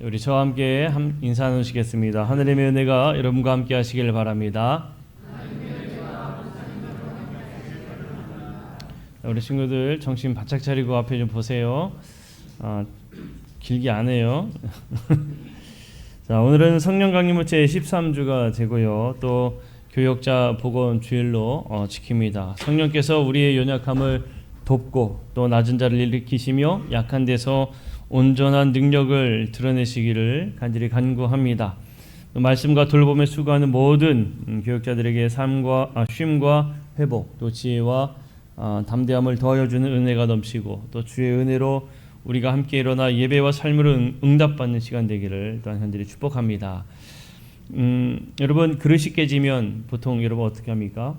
우리 저와 함께 인사 나누시겠습니다. 하느님의 은혜가 여러분과 함께 하시길 바랍니다. 우리 친구들 정신 바짝 차리고 앞에 좀 보세요. 길게 안 해요. 자, 오늘은 성령 강림 제 13주가 되고요. 또 교역자 복원 주일로 지킵니다. 성령께서 우리의 연약함을 돕고 또 낮은 자를 일으키시며 약한 데서 온전한 능력을 드러내시기를 간절히 간구합니다. 말씀과 돌봄에 수고하는 모든 교역자들에게 쉼과 회복, 또 지혜와 담대함을 더하여 주는 은혜가 넘치고 또 주의 은혜로 우리가 함께 일어나 예배와 삶으로 응답받는 시간 되기를 또한 간절히 축복합니다. 여러분, 그릇이 깨지면 보통 여러분 어떻게 합니까?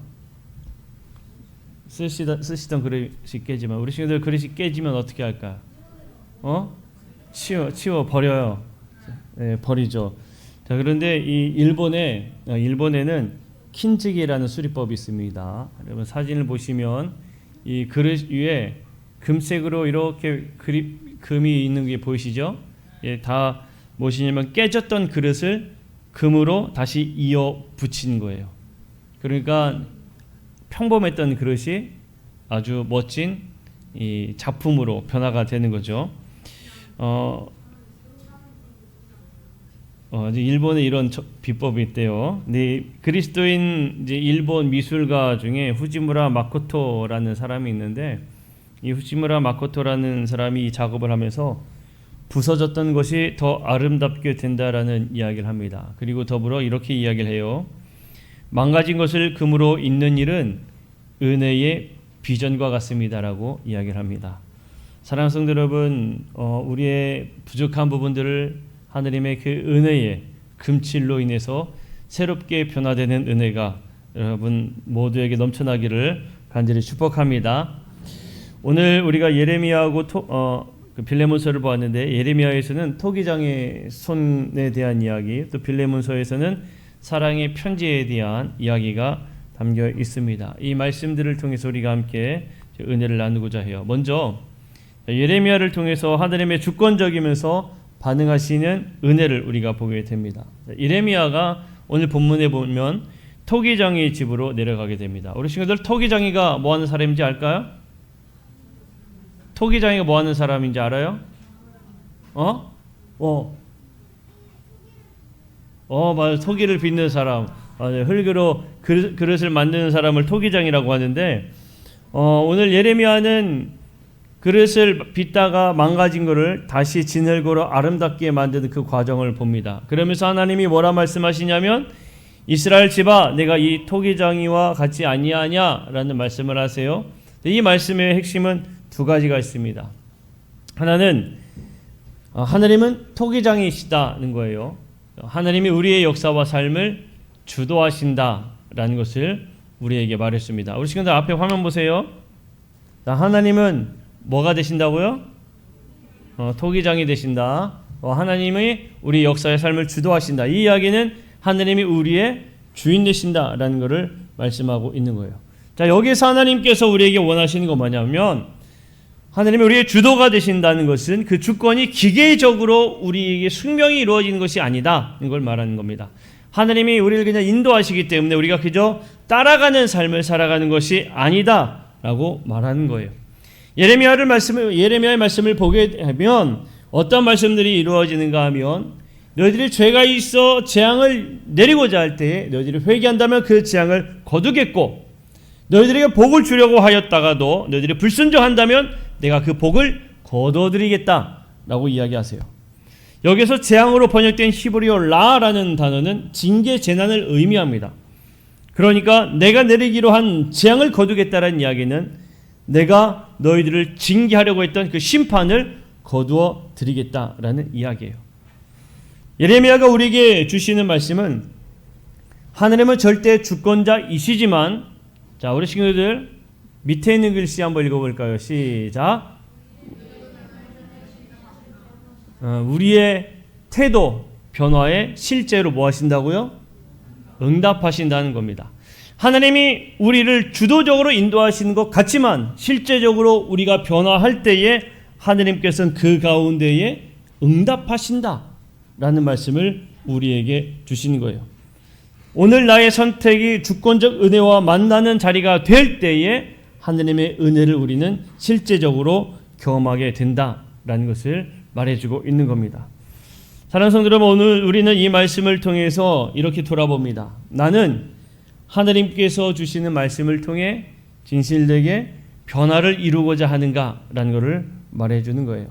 쓰시던 그릇이 깨지면, 우리 친구들 그릇이 깨지면 어떻게 할까요? 치워 버려요. 네, 버리죠. 자, 그런데 이 일본에는 킨즈기라는 수리법이 있습니다. 여러분 사진을 보시면 이 그릇 위에 금색으로 이렇게 금이 있는 게 보이시죠? 예, 다 무엇이냐면 깨졌던 그릇을 금으로 다시 이어 붙인 거예요. 그러니까 평범했던 그릇이 아주 멋진 이 작품으로 변화가 되는 거죠. 일본에 이런 비법이 있대요. 네, 그리스도인 이제 일본 미술가 중에 후지무라 마코토라는 사람이 있는데, 이 후지무라 마코토라는 사람이 이 작업을 하면서 부서졌던 것이 더 아름답게 된다라는 이야기를 합니다. 그리고 더불어 이렇게 이야기를 해요. 망가진 것을 금으로 잇는 일은 은혜의 비전과 같습니다라고 이야기를 합니다. 사랑하는 성도 여러분, 우리의 부족한 부분들을 하느님의 그 은혜의 금칠로 인해서 새롭게 변화되는 은혜가 여러분 모두에게 넘쳐나기를 간절히 축복합니다. 오늘 우리가 예레미야하고 빌레몬서를 보았는데, 예레미야에서는 토기장의 손에 대한 이야기, 또 빌레몬서에서는 사랑의 편지에 대한 이야기가 담겨 있습니다. 이 말씀들을 통해서 우리가 함께 은혜를 나누고자 해요. 먼저 예레미야를 통해서 하느님의 주권적이면서 반응하시는 은혜를 우리가 보게 됩니다. 예레미야가 오늘 본문에 보면 토기장의 집으로 내려가게 됩니다. 우리 친구들, 토기장이가 뭐 하는 사람인지 알까요? 토기장이가 뭐 하는 사람인지 알아요? 맞아. 토기를 빚는 사람. 흙으로 그릇을 만드는 사람을 토기장이라고 하는데, 오늘 예레미야는 그릇을 빚다가 망가진 것을 다시 진흙으로 아름답게 만드는 그 과정을 봅니다. 그러면서 하나님이 뭐라 말씀하시냐면, 이스라엘 집아, 내가 이 토기장이와 같이 아니하냐 라는 말씀을 하세요. 이 말씀의 핵심은 두 가지가 있습니다. 하나는 하나님은 토기장이시다는 거예요. 하나님이 우리의 역사와 삶을 주도하신다라는 것을 우리에게 말했습니다. 우리 친구들 앞에 화면 보세요. 하나님은 뭐가 되신다고요? 토기장이 되신다. 하나님이 우리 역사의 삶을 주도하신다. 이 이야기는 하나님이 우리의 주인 되신다라는 것을 말씀하고 있는 거예요. 자, 여기서 하나님께서 우리에게 원하시는 건 뭐냐면, 하나님이 우리의 주도가 되신다는 것은 그 주권이 기계적으로 우리에게 숙명이 이루어지는 것이 아니다, 이걸 말하는 겁니다. 하나님이 우리를 그냥 인도하시기 때문에 우리가 그저 따라가는 삶을 살아가는 것이 아니다라고 말하는 거예요. 예레미야의 말씀을 보게 되면 어떤 말씀들이 이루어지는가 하면, 너희들이 죄가 있어 재앙을 내리고자 할 때에 너희들이 회개한다면 그 재앙을 거두겠고, 너희들에게 복을 주려고 하였다가도 너희들이 불순종한다면 내가 그 복을 거둬드리겠다라고 이야기하세요. 여기서 재앙으로 번역된 히브리어 라라는 단어는 징계 재난을 의미합니다. 그러니까 내가 내리기로 한 재앙을 거두겠다라는 이야기는 내가 너희들을 징계하려고 했던 그 심판을 거두어 드리겠다라는 이야기예요. 예레미야가 우리에게 주시는 말씀은, 하나님은 절대 주권자이시지만, 자, 우리 친구들 밑에 있는 글씨 한번 읽어볼까요? 시작. 우리의 태도 변화에 실제로 뭐 하신다고요? 응답하신다는 겁니다. 하나님이 우리를 주도적으로 인도하시는 것 같지만 실제적으로 우리가 변화할 때에 하나님께서는 그 가운데에 응답하신다 라는 말씀을 우리에게 주시는 거예요. 오늘 나의 선택이 주권적 은혜와 만나는 자리가 될 때에 하느님의 은혜를 우리는 실제적으로 경험하게 된다라는 것을 말해주고 있는 겁니다. 사랑하는 성도 여러분, 오늘 우리는 이 말씀을 통해서 이렇게 돌아봅니다. 나는 하느님께서 주시는 말씀을 통해 진실되게 변화를 이루고자 하는가라는 것을 말해주는 거예요.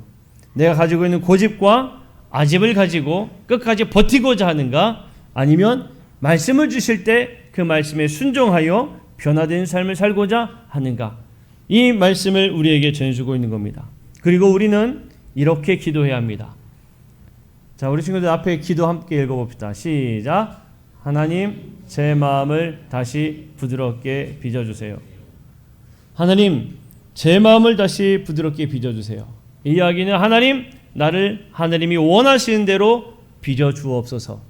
내가 가지고 있는 고집과 아집을 가지고 끝까지 버티고자 하는가, 아니면 말씀을 주실 때 그 말씀에 순종하여 변화된 삶을 살고자 하는가, 이 말씀을 우리에게 전해주고 있는 겁니다. 그리고 우리는 이렇게 기도해야 합니다. 자, 우리 친구들 앞에 기도 함께 읽어봅시다. 시작. 하나님, 제 마음을 다시 부드럽게 빚어주세요. 하나님, 제 마음을 다시 부드럽게 빚어주세요. 이 이야기는 하나님, 나를 하나님이 원하시는 대로 빚어주옵소서.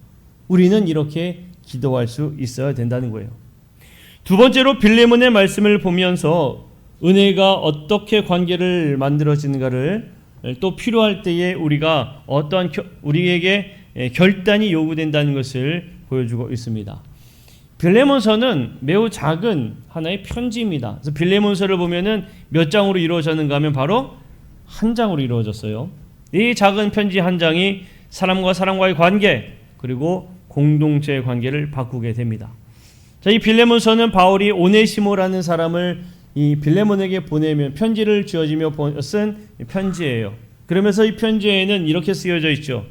우리는 이렇게 기도할 수 있어야 된다는 거예요. 두 번째로 빌레몬의 말씀을 보면서 은혜가 어떻게 관계를 만들어지는가를, 또 필요할 때에 우리가 어떠한 우리에게 결단이 요구된다는 것을 보여주고 있습니다. 빌레몬서는 매우 작은 하나의 편지입니다. 그래서 빌레몬서를 보면은 몇 장으로 이루어졌는가 하면 바로 한 장으로 이루어졌어요. 이 작은 편지 한 장이 사람과 사람과의 관계, 그리고 공동체의 관계를 바꾸게 됩니다. 자, 이 빌레몬서는 바울이 오네시모라는 사람을 이 빌레몬에게 보내면 편지를 지어지며 쓴 편지예요. 그러면서 이 편지에는 이렇게 쓰여져 있죠.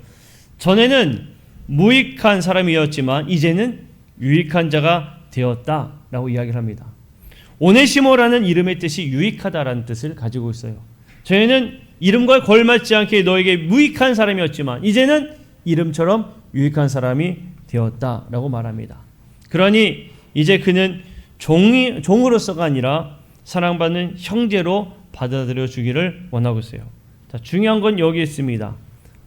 전에는 무익한 사람이었지만 이제는 유익한 자가 되었다라고 이야기를 합니다. 오네시모라는 이름의 뜻이 유익하다라는 뜻을 가지고 있어요. 전에는 이름과 걸맞지 않게 너에게 무익한 사람이었지만 이제는 이름처럼 유익한 사람이 되었다라고 말합니다. 그러니 이제 그는 종으로서가 아니라 사랑받는 형제로 받아들여 주기를 원하고 있어요. 자, 중요한 건 여기 있습니다.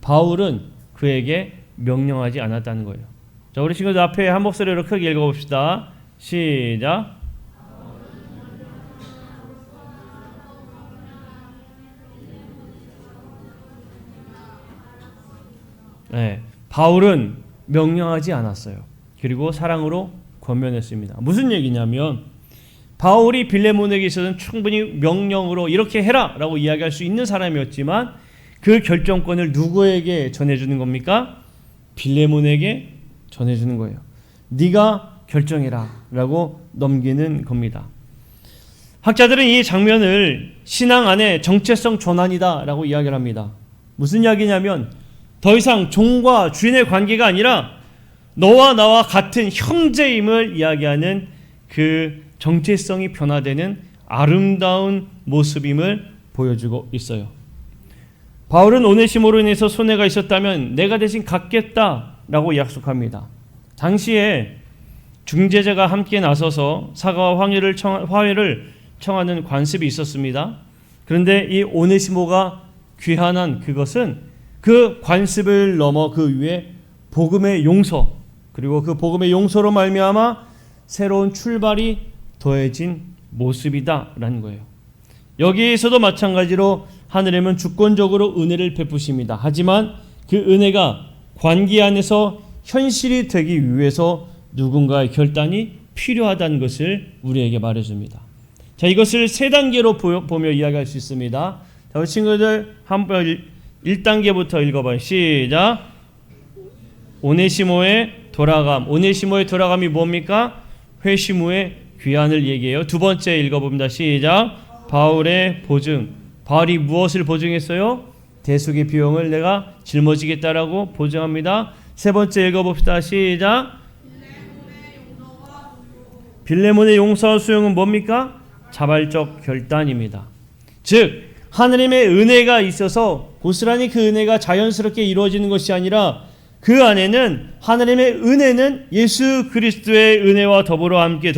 바울은 그에게 명령하지 않았다는 거예요. 자, 우리 친구들 앞에 한 목소리로 크게 읽어봅시다. 시작. 네, 바울은 명령하지 않았어요. 그리고 사랑으로 권면했습니다. 무슨 얘기냐면 바울이 빌레몬에게 있어서는 충분히 명령으로 이렇게 해라 라고 이야기할 수 있는 사람이었지만 그 결정권을 누구에게 전해주는 겁니까? 빌레몬에게 전해주는 거예요. 네가 결정해라 라고 넘기는 겁니다. 학자들은 이 장면을 신앙 안에 정체성 전환이다 라고 이야기를 합니다. 무슨 이야기냐면 더 이상 종과 주인의 관계가 아니라 너와 나와 같은 형제임을 이야기하는 그 정체성이 변화되는 아름다운 모습임을 보여주고 있어요. 바울은 오네시모로 인해서 손해가 있었다면 내가 대신 갚겠다라고 약속합니다. 당시에 중재자가 함께 나서서 사과와 화해를 청하는 관습이 있었습니다. 그런데 이 오네시모가 귀환한 그것은 그 관습을 넘어 그 위에 복음의 용서, 그리고 그 복음의 용서로 말미암아 새로운 출발이 더해진 모습이다라는 거예요. 여기에서도 마찬가지로 하느님은 주권적으로 은혜를 베푸십니다. 하지만 그 은혜가 관계 안에서 현실이 되기 위해서 누군가의 결단이 필요하다는 것을 우리에게 말해줍니다. 자, 이것을 세 단계로 보며 이야기할 수 있습니다. 자, 우리 친구들 한번 1단계부터 읽어봐요. 시작. 오네시모의 돌아감. 오네시모의 돌아감이 뭡니까? 회심 후의 귀환을 얘기해요. 두 번째 읽어봅니다. 시작. 바울의 보증. 바울이 무엇을 보증했어요? 대속의 비용을 내가 짊어지겠다라고 보증합니다. 세 번째 읽어봅시다. 시작. 빌레몬의 용서와 수용은 뭡니까? 자발적 결단입니다. 즉 하느님의 은혜가 있어서 고스란히 그 은혜가 자연스럽게 이루어지는 것이 아니라 그 안에는 하느님의 은혜는 예수 그리스도의 은혜와 더불어 함께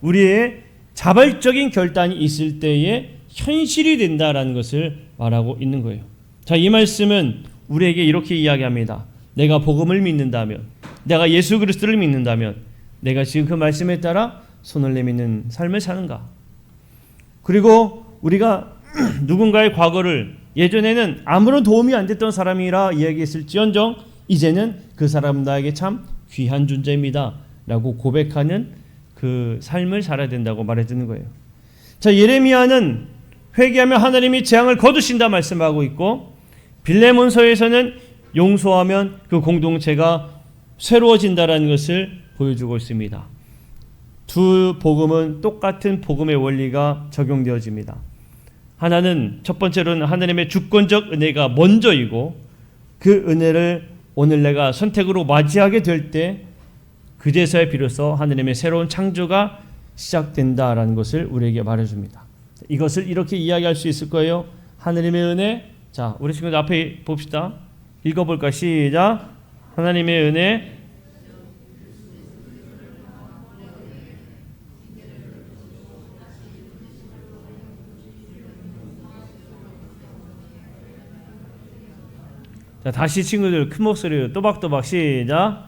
우리의 자발적인 결단이 있을 때에 현실이 된다라는 것을 말하고 있는 거예요. 자, 이 말씀은 우리에게 이렇게 이야기합니다. 내가 복음을 믿는다면, 내가 예수 그리스도를 믿는다면 내가 지금 그 말씀에 따라 손을 내미는 삶을 사는가? 그리고 우리가 누군가의 과거를 예전에는 아무런 도움이 안 됐던 사람이라 이야기했을지언정 이제는 그 사람 나에게 참 귀한 존재입니다 라고 고백하는 그 삶을 살아야 된다고 말해주는 거예요. 자, 예레미야는 회개하면 하나님이 재앙을 거두신다 말씀하고 있고, 빌레몬서에서는 용서하면 그 공동체가 새로워진다라는 것을 보여주고 있습니다. 두 복음은 똑같은 복음의 원리가 적용되어집니다. 하나는 첫 번째로는 하나님의 주권적 은혜가 먼저이고, 그 은혜를 오늘 내가 선택으로 맞이하게 될 때 그제서야 비로소 하나님의 새로운 창조가 시작된다라는 것을 우리에게 말해줍니다. 이것을 이렇게 이야기할 수 있을 거예요. 하나님의 은혜. 자, 우리 친구들 앞에 봅시다. 읽어볼까? 시작. 하나님의 은혜. 자, 다시 친구들 큰 목소리로 또박또박 시작.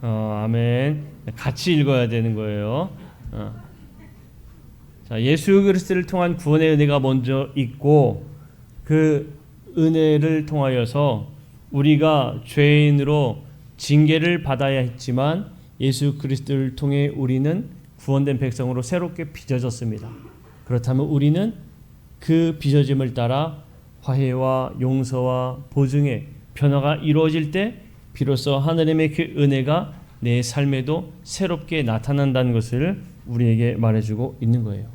아멘. 같이 읽어야 되는 거예요. 자, 예수 그리스도를 통한 구원의 은혜가 먼저 있고, 그 은혜를 통하여서 우리가 죄인으로 징계를 받아야 했지만 예수 그리스도를 통해 우리는 구원된 백성으로 새롭게 빚어졌습니다. 그렇다면 우리는 그 빚어짐을 따라 화해와 용서와 보증의 변화가 이루어질 때 비로소 하나님의 그 은혜가 내 삶에도 새롭게 나타난다는 것을 우리에게 말해주고 있는 거예요.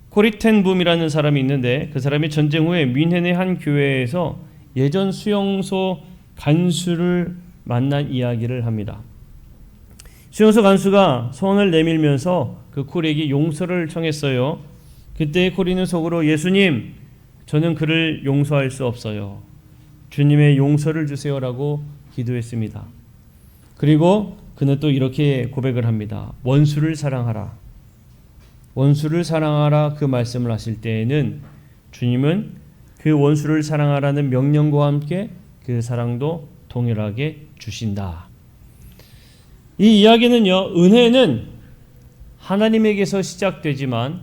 코리텐붐이라는 사람이 있는데, 그 사람이 전쟁 후에 뮌헨의 한 교회에서 예전 수용소 간수를 만난 이야기를 합니다. 수용소 간수가 소원을 내밀면서 그 코리에게 용서를 청했어요. 그때 코리는 속으로, 예수님, 저는 그를 용서할 수 없어요. 주님의 용서를 주세요라고 기도했습니다. 그리고 그는 또 이렇게 고백을 합니다. 원수를 사랑하라. 원수를 사랑하라, 그 말씀을 하실 때에는 주님은 그 원수를 사랑하라는 명령과 함께 그 사랑도 동일하게 주신다. 이 이야기는요, 은혜는 하나님에게서 시작되지만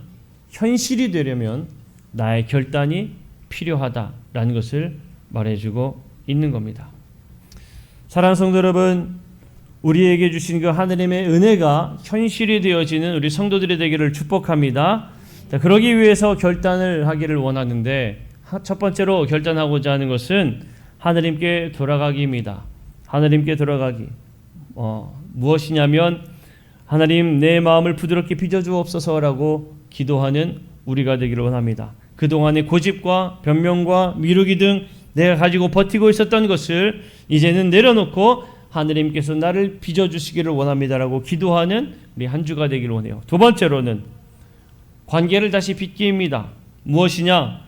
현실이 되려면 나의 결단이 필요하다라는 것을 말해주고 있는 겁니다. 사랑하는 성도 여러분, 우리에게 주신 그 하나님의 은혜가 현실이 되어지는 우리 성도들이 되기를 축복합니다. 자, 그러기 위해서 결단을 하기를 원하는데, 첫 번째로 결단하고자 하는 것은 하나님께 돌아가기입니다. 하나님께 돌아가기. 무엇이냐면, 하나님, 내 마음을 부드럽게 빚어주옵소서라고 기도하는 우리가 되기를 원합니다. 그동안의 고집과 변명과 미루기 등 내가 가지고 버티고 있었던 것을 이제는 내려놓고 하나님께서 나를 빚어주시기를 원합니다라고 기도하는 우리 한 주가 되기를 원해요. 두 번째로는 관계를 다시 빚기입니다. 무엇이냐?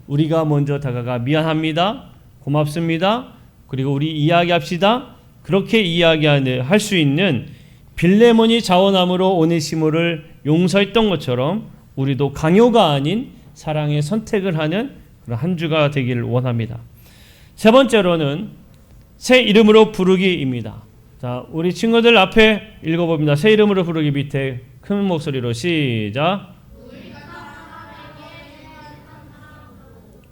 우리가 먼저 다가가 미안합니다, 고맙습니다, 그리고 우리 이야기합시다. 그렇게 이야기할 수 있는 빌레몬이 자원함으로 오네시모를 용서했던 것처럼 우리도 강요가 아닌 사랑의 선택을 하는 그런 한 주가 되기를 원합니다. 세 번째로는 새 이름으로 부르기입니다. 자, 우리 친구들 앞에 읽어봅니다. 새 이름으로 부르기 밑에 큰 목소리로 시작.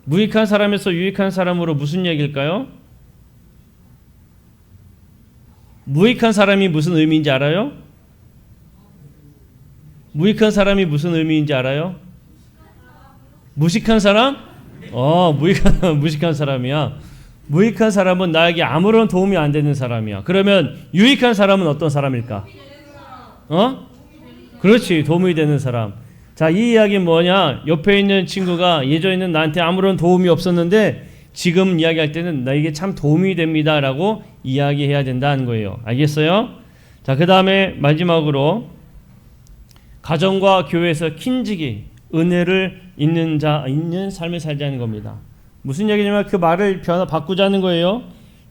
무익한 사람에서 유익한 사람으로 무슨 얘기일까요? 무익한 사람이 무슨 의미인지 알아요? 무익한 사람이 무슨 의미인지 알아요? 무식한 사람? 무식한 사람이야. 무익한 사람은 나에게 아무런 도움이 안 되는 사람이야. 그러면 유익한 사람은 어떤 사람일까? 그렇지, 도움이 되는 사람. 자, 이 이야기는 뭐냐? 옆에 있는 친구가 예전에는 나한테 아무런 도움이 없었는데 지금 이야기할 때는 나에게 참 도움이 됩니다 라고 이야기해야 된다는 거예요. 알겠어요? 자, 그 다음에 마지막으로 가정과 교회에서 킨지기, 은혜를 있는 삶을 살자는 겁니다. 무슨 얘기냐면 그 말을 바꾸자는 거예요.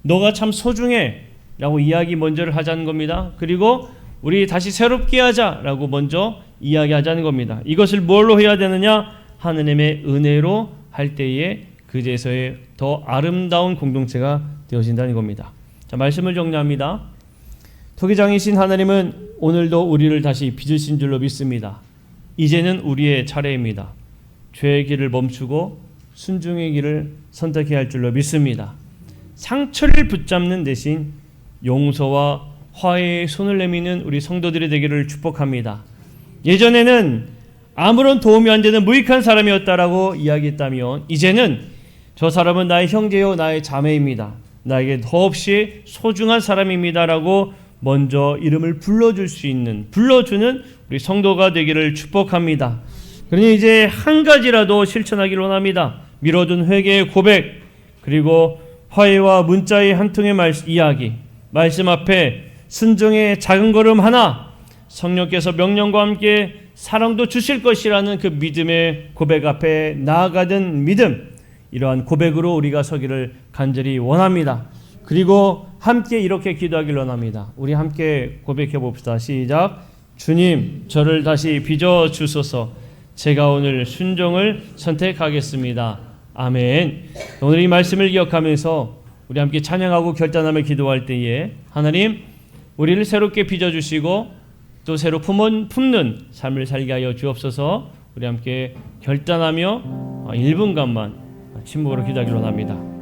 너가 참 소중해 라고 이야기 먼저를 하자는 겁니다. 그리고 우리 다시 새롭게 하자 라고 먼저 이야기하자는 겁니다. 이것을 뭘로 해야 되느냐? 하나님의 은혜로 할 때에 그제서의 더 아름다운 공동체가 되어진다는 겁니다. 자, 말씀을 정리합니다. 토기장이신 하나님은 오늘도 우리를 다시 빚으신 줄로 믿습니다. 이제는 우리의 차례입니다. 죄의 길을 멈추고 순종의 길을 선택해야 할 줄로 믿습니다. 상처를 붙잡는 대신 용서와 화해의 손을 내미는 우리 성도들이 되기를 축복합니다. 예전에는 아무런 도움이 안 되는 무익한 사람이었다라고 이야기했다면 이제는 저 사람은 나의 형제요 나의 자매입니다. 나에게 더없이 소중한 사람입니다라고 먼저 이름을 불러주는 우리 성도가 되기를 축복합니다. 그러니 이제 한 가지라도 실천하기를 원합니다. 미뤄둔 회개의 고백, 그리고 화해와 문자의 한 통의 이야기, 말씀 앞에 순종의 작은 걸음 하나, 성령께서 명령과 함께 사랑도 주실 것이라는 그 믿음의 고백 앞에 나아가는 믿음, 이러한 고백으로 우리가 서기를 간절히 원합니다. 그리고 함께 이렇게 기도하기를 원합니다. 우리 함께 고백해 봅시다. 시작. 주님, 저를 다시 빚어 주소서. 제가 오늘 순종을 선택하겠습니다. 아멘. 오늘 이 말씀을 기억하면서 우리 함께 찬양하고 결단하며 기도할 때에 하나님, 우리를 새롭게 빚어주시고 또 새로 품는 삶을 살게 하여 주옵소서. 우리 함께 결단하며 1분간만 침묵으로 기도하기로 합니다.